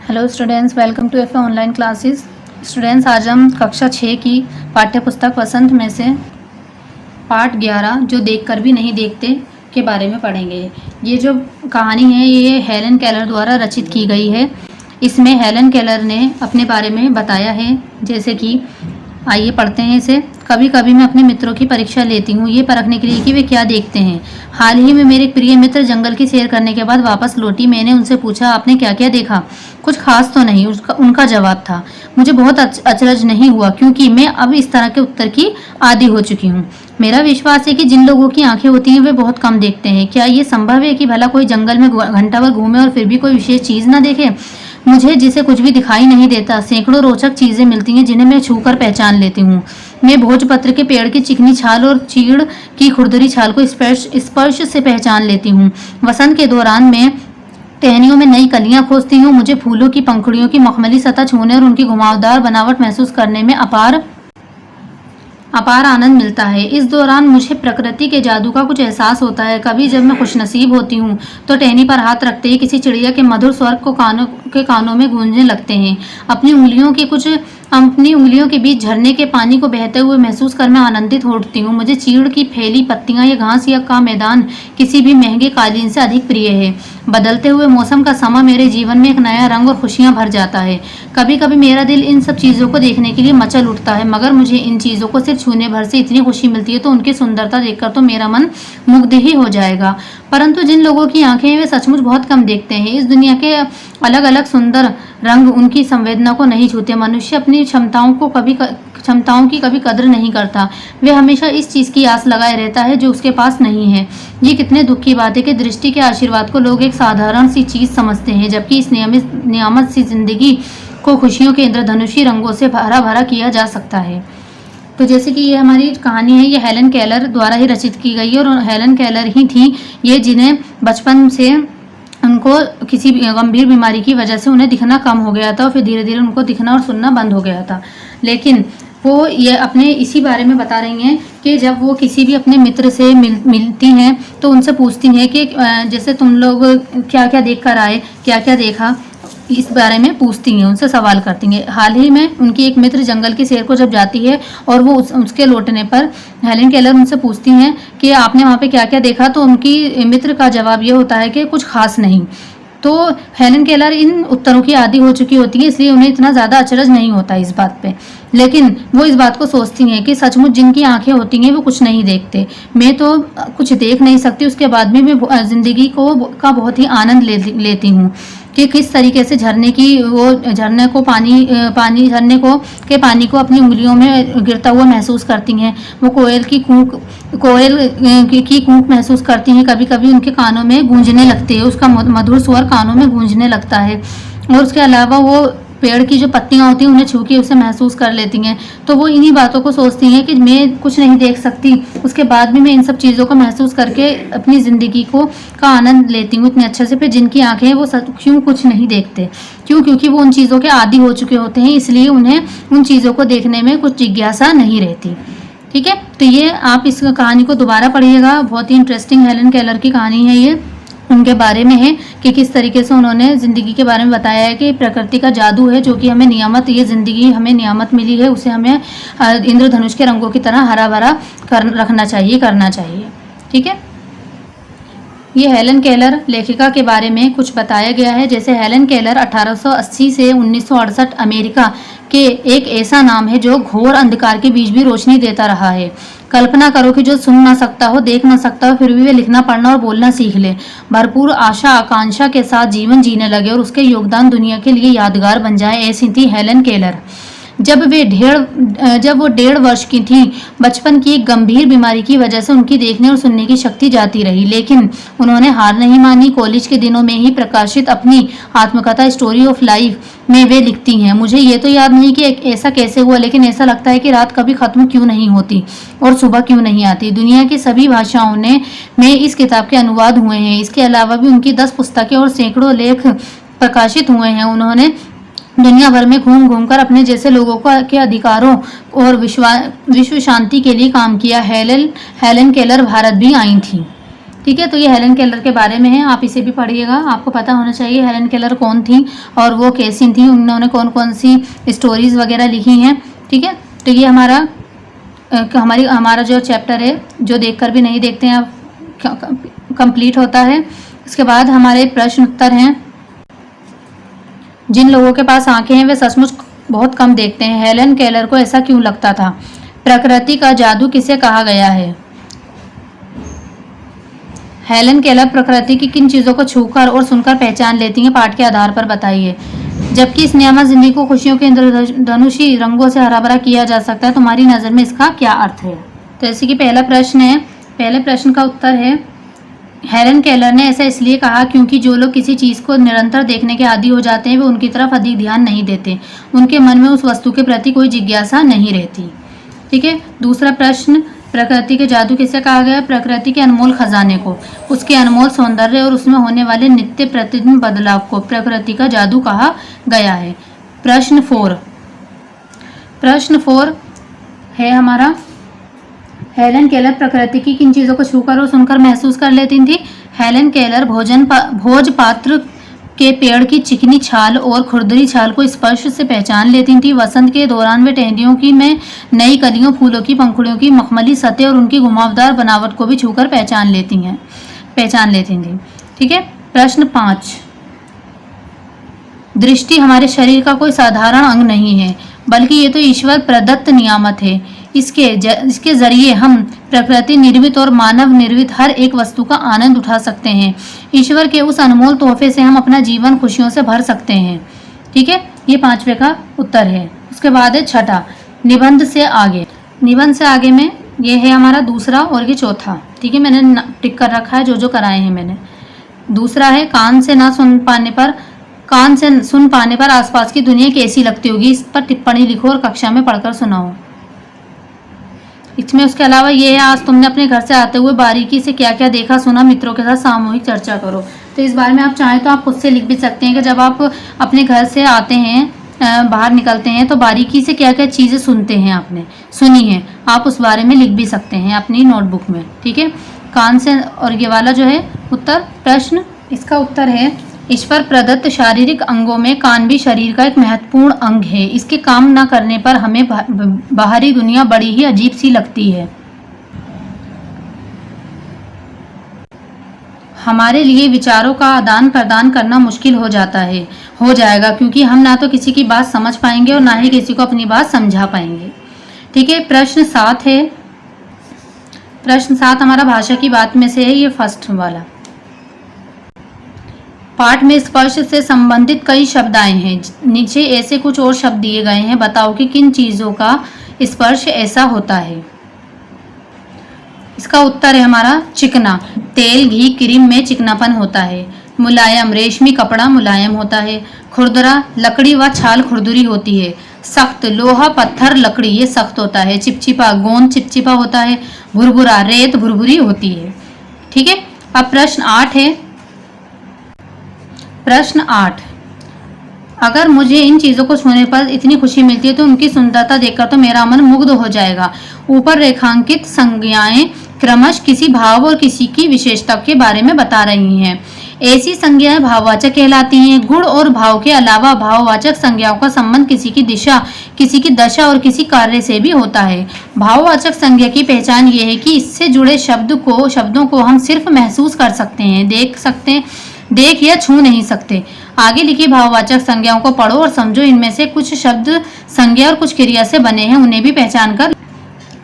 Hello students, welcome to F online classes. Students, आज हम कक्षा 6 की पाठ्य पुस्तक वसंत में से पाठ 11 जो देखकर भी नहीं देखते के बारे में पढ़ेंगे। ये जो कहानी है ये हेलन केलर द्वारा रचित की गई है। इसमें हेलन केलर ने अपने बारे में बताया है, जैसे कि आइए पढ़ते हैं इसे। कभी कभी मैं अपने मित्रों की परीक्षा लेती हूँ, ये परखने के लिए कि वे क्या देखते हैं। हाल ही में मेरे प्रिय मित्र जंगल की सैर करने के बाद वापस लौटी। मैंने उनसे पूछा, आपने क्या क्या देखा? कुछ खास तो नहीं, उनका जवाब था। मुझे बहुत अचरज नहीं हुआ, क्योंकि मैं अब इस तरह के उत्तर की आदी हो चुकी हूँ। मेरा विश्वास है कि जिन लोगों की आंखें होती हैं वे बहुत कम देखते हैं। क्या ये संभव है कि भला कोई जंगल में घंटा भर घूमे और फिर भी कोई विशेष चीज ना देखे? मुझे जिसे कुछ भी दिखाई नहीं देता, सैकड़ों रोचक चीजें मिलती हैं जिन्हें मैं छूकर पहचान लेती हूँ। मैं भोजपत्र के पेड़ की चिकनी छाल और चीड़ की खुरदरी छाल को स्पर्श से पहचान लेती हूँ। वसंत के दौरान मैं टहनियों में नई कलियां खोजती हूँ। मुझे फूलों की पंखुड़ियों की मखमली सतह छूने और उनकी घुमावदार बनावट महसूस करने में अपार आनंद मिलता है। इस दौरान मुझे प्रकृति के जादू का कुछ एहसास होता है। कभी जब मैं खुशनसीब होती हूँ तो टहनी पर हाथ रखते ही किसी चिड़िया के मधुर स्वर को कानों में गूंजने लगते हैं। अपनी उंगलियों के बीच झरने के पानी को बहते हुए महसूस कर मैं आनंदित हो उठती हूँ। मुझे चीड़ की फैली पत्तियां या घास या का मैदान किसी भी महंगे कालीन से अधिक प्रिय है। बदलते हुए मौसम का समा मेरे जीवन में एक नया रंग और खुशियां भर जाता है। कभी कभी मेरा दिल इन सब चीज़ों को देखने के लिए मचल उठता है, मगर मुझे इन चीज़ों को सिर्फ छूने भर से इतनी खुशी मिलती है तो उनकी सुंदरता देखकर तो मेरा मन मुग्ध ही हो जाएगा। परंतु जिन लोगों की आंखें हैं वे सचमुच बहुत कम देखते हैं। इस दुनिया के अलग अलग सुंदर रंग उनकी संवेदना को नहीं छूते। मनुष्य अपनी क्षमताओं की कभी कदर नहीं करता। वे हमेशा इस चीज़ की आस लगाए रहता है जो उसके पास नहीं है। ये कितने दुख की बात है कि दृष्टि के आशीर्वाद को लोग एक साधारण सी चीज़ समझते हैं, जबकि इस नियामत सी जिंदगी को खुशियों के इंद्रधनुषी रंगों से भरा भरा किया जा सकता है। तो जैसे कि ये हमारी कहानी है, ये हेलन केलर द्वारा ही रचित की गई है और हेलन केलर ही थी ये जिन्हें बचपन से उनको किसी गंभीर बीमारी की वजह से उन्हें दिखना कम हो गया था और फिर धीरे धीरे उनको दिखना और सुनना बंद हो गया था। लेकिन वो ये अपने इसी बारे में बता रही हैं कि जब वो किसी भी अपने मित्र से मिलती हैं तो उनसे पूछती हैं कि जैसे तुम लोग क्या क्या देख कर आए, क्या क्या देखा, इस बारे में पूछती हैं, उनसे सवाल करती हैं। हाल ही में उनकी एक मित्र जंगल की सैर को जब जाती है और वो उसके लौटने पर हेलन केलर उनसे पूछती हैं कि आपने वहाँ पे क्या क्या देखा, तो उनकी मित्र का जवाब ये होता है कि कुछ खास नहीं। तो हेलन केलर इन उत्तरों की आदी हो चुकी होती है, इसलिए उन्हें इतना ज़्यादा अचरज नहीं होता इस बात पे। लेकिन वो इस बात को सोचती हैं कि सचमुच जिनकी आंखें होती हैं वो कुछ नहीं देखते। मैं तो कुछ देख नहीं सकती, उसके बाद भी मैं ज़िंदगी का बहुत ही आनंद लेती हूँ कि किस तरीके से झरने को पानी को अपनी उंगलियों में गिरता हुआ महसूस करती हैं। वो कोयल की कूक महसूस करती हैं। कभी कभी उनके कानों में गूंजने लगती है, उसका मधुर स्वर कानों में गूंजने लगता है। और उसके अलावा वो पेड़ की जो पत्तियां होती हैं उन्हें छू के उसे महसूस कर लेती हैं। तो वो इन्हीं बातों को सोचती हैं कि मैं कुछ नहीं देख सकती, उसके बाद भी मैं इन सब चीज़ों को महसूस करके अपनी ज़िंदगी का आनंद लेती हूँ इतने अच्छे से। फिर जिनकी आंखें हैं वो क्यों कुछ नहीं देखते? क्योंकि वो उन चीज़ों के आदी हो चुके होते हैं, इसलिए उन्हें उन चीज़ों को देखने में कुछ जिज्ञासा नहीं रहती। ठीक है, तो ये आप इस कहानी को दोबारा पढ़िएगा। बहुत ही इंटरेस्टिंग हेलन केलर की कहानी है ये। उनके बारे में है कि किस तरीके से उन्होंने ज़िंदगी के बारे में बताया है कि प्रकृति का जादू है जो कि हमें ये ज़िंदगी हमें नियामत मिली है, उसे हमें इंद्रधनुष के रंगों की तरह हरा भरा करना चाहिए। ठीक है, ये हेलन केलर लेखिका के बारे में कुछ बताया गया है। जैसे हेलन केलर 1880 से 1968 अमेरिका के एक ऐसा नाम है जो घोर अंधकार के बीच भी रोशनी देता रहा है। कल्पना करो कि जो सुन ना सकता हो, देख ना सकता हो, फिर भी वे लिखना पढ़ना और बोलना सीख ले, भरपूर आशा आकांक्षा के साथ जीवन जीने लगे और उसके योगदान दुनिया के लिए यादगार बन जाए। ऐसी थी हेलन केलर। जब वो 1.5 वर्ष की थी, बचपन की एक गंभीर बीमारी की वजह से उनकी देखने और सुनने की शक्ति जाती रही, लेकिन उन्होंने हार नहीं मानी। कॉलेज के दिनों में ही प्रकाशित अपनी आत्मकथा स्टोरी ऑफ लाइफ में वे लिखती हैं, मुझे ये तो याद नहीं कि ऐसा कैसे हुआ, लेकिन ऐसा लगता है कि रात कभी खत्म क्यों नहीं होती और सुबह क्यों नहीं आती। दुनिया की सभी भाषाओं में इस किताब के अनुवाद हुए हैं। इसके अलावा भी उनकी 10 पुस्तकें और सैकड़ों लेख प्रकाशित हुए हैं। उन्होंने दुनिया भर में घूम घूम कर अपने जैसे लोगों के अधिकारों और विश्व शांति के लिए काम किया। हेलन केलर भारत भी आई थी। ठीक है, तो ये हेलन केलर के बारे में है, आप इसे भी पढ़िएगा। आपको पता होना चाहिए हेलन केलर कौन थी और वो कैसी थी, उन्होंने कौन कौन सी स्टोरीज वगैरह लिखी हैं। ठीक है, तो ये हमारा जो चैप्टर है, जो देखकर भी नहीं देखते हैं आप, कंप्लीट होता है। इसके बाद हमारे प्रश्न उत्तर हैं। जिन लोगों के पास आंखें हैं वे सचमुच बहुत कम देखते हैं। हेलन केलर को ऐसा क्यों लगता था? प्रकृति का जादू किसे कहा गया है? हेलन केलर प्रकृति की किन चीज़ों को छूकर और सुनकर पहचान लेती हैं? पाठ के आधार पर बताइए। जबकि इस नियामक जिंदगी को खुशियों के इंद्रधनुषी रंगों से हरा भरा किया जा सकता है, तुम्हारी नज़र में इसका क्या अर्थ है? तो जैसे कि पहला प्रश्न है, पहले प्रश्न का उत्तर है हेलन केलर ने ऐसा इसलिए कहा क्योंकि जो लोग किसी चीज़ को निरंतर देखने के आदी हो जाते हैं वे उनकी तरफ अधिक ध्यान नहीं देते, उनके मन में उस वस्तु के प्रति कोई जिज्ञासा नहीं रहती। ठीक है, दूसरा प्रश्न, प्रकृति के जादू किसे कहा गया? प्रकृति के अनमोल खजाने को, उसके अनमोल सौंदर्य और उसमें होने वाले नित्य प्रतिदिन बदलाव को प्रकृति का जादू कहा गया है। प्रश्न 4 है हमारा, हेलन केलर प्रकृति की किन चीज़ों को छूकर और सुनकर महसूस कर लेती थी? हेलन केलर भोजपात्र के पेड़ की चिकनी छाल और खुरदरी छाल को स्पर्श से पहचान लेती थी। वसंत के दौरान वे टहनियों की में नई कलियों, फूलों की पंखुड़ियों की मखमली सतह और उनकी घुमावदार बनावट को भी छूकर पहचान लेती थी। ठीक है, प्रश्न 5, दृष्टि हमारे शरीर का कोई साधारण अंग नहीं है, बल्कि ये तो ईश्वर प्रदत्त नियामत है। इसके जरिए हम प्रकृति निर्मित और मानव निर्मित हर एक वस्तु का आनंद उठा सकते हैं। ईश्वर के उस अनमोल तोहफे से हम अपना जीवन खुशियों से भर सकते हैं। ठीक है, ये 5वें का उत्तर है। उसके बाद है छठा, निबंध से आगे में ये है हमारा दूसरा और ये चौथा। ठीक है, मैंने टिक कर रखा है जो कराए हैं मैंने। दूसरा है, कान से सुन पाने पर आसपास की दुनिया कैसी लगती होगी, इस पर टिप्पणी लिखो और कक्षा में पढ़कर सुनाओ। इसमें उसके अलावा ये है, आज तुमने अपने घर से आते हुए बारीकी से क्या क्या देखा सुना, मित्रों के साथ सामूहिक चर्चा करो। तो इस बारे में आप चाहें तो आप खुद से लिख भी सकते हैं कि जब आप अपने घर से आते हैं, बाहर निकलते हैं, तो बारीकी से क्या क्या चीज़ें सुनते हैं, आपने सुनी है, आप उस बारे में लिख भी सकते हैं अपनी नोटबुक में। ठीक है, कान से, और ये वाला जो है उत्तर प्रश्न, इसका उत्तर है ईश्वर प्रदत्त शारीरिक अंगों में कान भी शरीर का एक महत्वपूर्ण अंग है। इसके काम न करने पर हमें बाहरी दुनिया बड़ी ही अजीब सी लगती है। हमारे लिए विचारों का आदान प्रदान करना मुश्किल हो जाएगा क्योंकि हम ना तो किसी की बात समझ पाएंगे और ना ही किसी को अपनी बात समझा पाएंगे। ठीक है, प्रश्न 7 है। प्रश्न 7 हमारा भाषा की बात में से है, ये फर्स्ट वाला। पाठ में स्पर्श से संबंधित कई शब्द आए हैं, नीचे ऐसे कुछ और शब्द दिए गए हैं, बताओ कि किन चीज़ों का स्पर्श ऐसा होता है। इसका उत्तर है हमारा चिकना, तेल, घी, क्रीम में चिकनापन होता है। मुलायम, रेशमी कपड़ा मुलायम होता है। खुरदरा, लकड़ी व छाल खुरदुरी होती है। सख्त, लोहा, पत्थर, लकड़ी, ये सख्त होता है। चिपचिपा, गोंद चिपचिपा होता है। भुरभुरा, रेत भुरभुरी होती है। ठीक है, अब प्रश्न 8 है। प्रश्न 8, अगर मुझे इन चीज़ों को छूने पर इतनी खुशी मिलती है तो उनकी सुंदरता देखकर तो मेरा मन मुग्ध हो जाएगा। ऊपर रेखांकित संज्ञाएं क्रमश किसी भाव और किसी की विशेषता के बारे में बता रही हैं। ऐसी संज्ञाएं भाववाचक कहलाती हैं। गुण और भाव के अलावा भाववाचक संज्ञाओं का संबंध किसी की दशा और किसी कार्य से भी होता है। भाववाचक संज्ञा की पहचान ये है कि इससे जुड़े शब्दों को हम सिर्फ महसूस कर सकते हैं, देख या छू नहीं सकते। आगे लिखी भाववाचक संज्ञाओं को पढ़ो और समझो। इनमें से कुछ शब्द संज्ञा और कुछ क्रिया से बने हैं, उन्हें भी पहचान कर,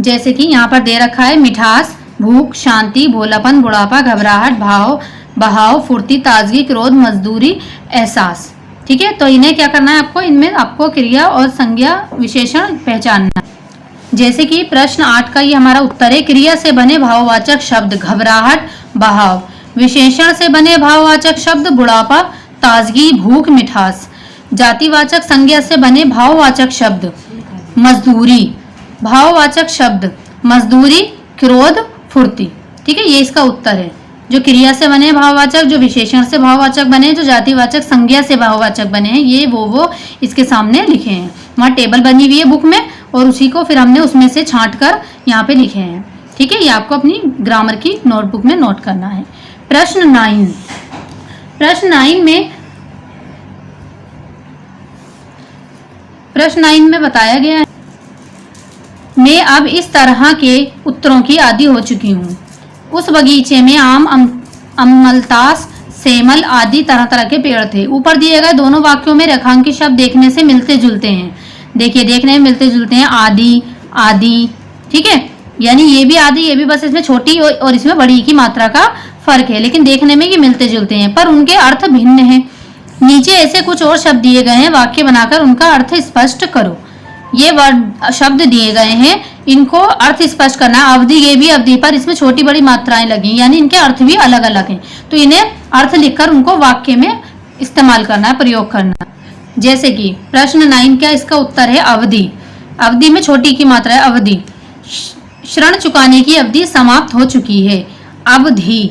जैसे कि यहाँ पर दे रखा है मिठास, भूख, शांति, भोलापन, बुढ़ापा, घबराहट, बहाव, फुर्ती, ताजगी, क्रोध, मजदूरी, एहसास। ठीक है, तो इन्हें क्या करना है आपको, इनमें आपको क्रिया और संज्ञा विशेषण पहचानना। जैसे कि प्रश्न 8 का ये हमारा उत्तर है, क्रिया से बने भाववाचक शब्द घबराहट, बहाव। विशेषण से बने भाववाचक शब्द बुढ़ापा, ताजगी, भूख, मिठास। जातिवाचक संज्ञा से बने भाववाचक शब्द मजदूरी। भाववाचक शब्द मजदूरी, क्रोध, फुर्ती। ठीक है, ये इसका उत्तर है। जो क्रिया से बने भाववाचक, जो विशेषण से भाववाचक बने, जो जातिवाचक संज्ञा से भाववाचक बने हैं, ये वो इसके सामने लिखे हैं। वहाँ टेबल बनी हुई है बुक में और उसी को फिर हमने उसमें से छांट कर यहाँ पे लिखे हैं। ठीक है, ये आपको अपनी ग्रामर की नोटबुक में नोट करना है। प्रश्न 9, प्रश्न 9 में बताया गया है, मैं अब इस तरह के उत्तरों की आदी हो चुकी हूँ। उस बगीचे में आम, अमलतास, सेमल आदि तरह तरह के पेड़ थे। ऊपर दिए गए दोनों वाक्यों में रेखांकित शब्द देखने से मिलते जुलते हैं। देखिए, देखने में मिलते जुलते हैं, आदि, आदि, ठीक है, यानी ये भी आदि, ये भी, बस इसमें छोटी और इसमें बड़ी की मात्रा का फर्क है, लेकिन देखने में ये मिलते जुलते हैं, पर उनके अर्थ भिन्न हैं। नीचे ऐसे कुछ और शब्द दिए गए हैं, वाक्य बनाकर उनका अर्थ स्पष्ट करो। ये वर्ड शब्द दिए गए हैं, इनको अर्थ स्पष्ट करना है। अवधि, ये भी अवधि, पर इसमें छोटी बड़ी मात्राएं लगी, यानी इनके अर्थ भी अलग अलग हैं, तो इन्हें अर्थ लिखकर उनको वाक्य में इस्तेमाल करना है, प्रयोग करना है। जैसे कि प्रश्न 9 क्या, इसका उत्तर है अवधि। अवधि में छोटी की मात्रा है, अवधि। ऋण चुकाने की अवधि समाप्त हो चुकी है, अवधि।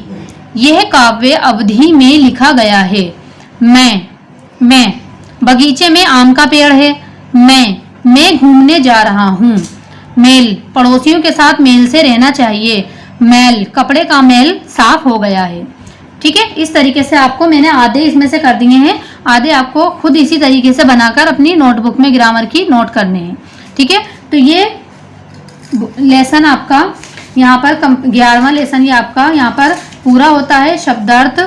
यह काव्य अवधि में लिखा गया है। मैं, बगीचे में आम का पेड़ है। मैं घूमने जा रहा हूँ। मेल, पड़ोसियों के साथ मेल से रहना चाहिए। मैल, कपड़े का मैल साफ हो गया है। ठीक है, इस तरीके से आपको मैंने आधे इसमें से कर दिए हैं, आधे आपको खुद इसी तरीके से बनाकर अपनी नोटबुक में ग्रामर की नोट करने हैं। ठीक है, तो ये लेसन आपका यहाँ पर 11वां लेसन ये आपका यहाँ पर पूरा होता है। शब्दार्थ,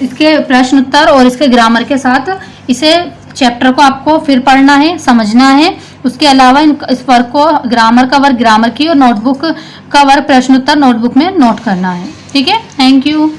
इसके प्रश्न उत्तर और इसके ग्रामर के साथ इसे चैप्टर को आपको फिर पढ़ना है, समझना है। उसके अलावा इस वर्क को, ग्रामर का वर्क ग्रामर की और नोटबुक का वर्क प्रश्न उत्तर नोटबुक में नोट करना है। ठीक है, थैंक यू।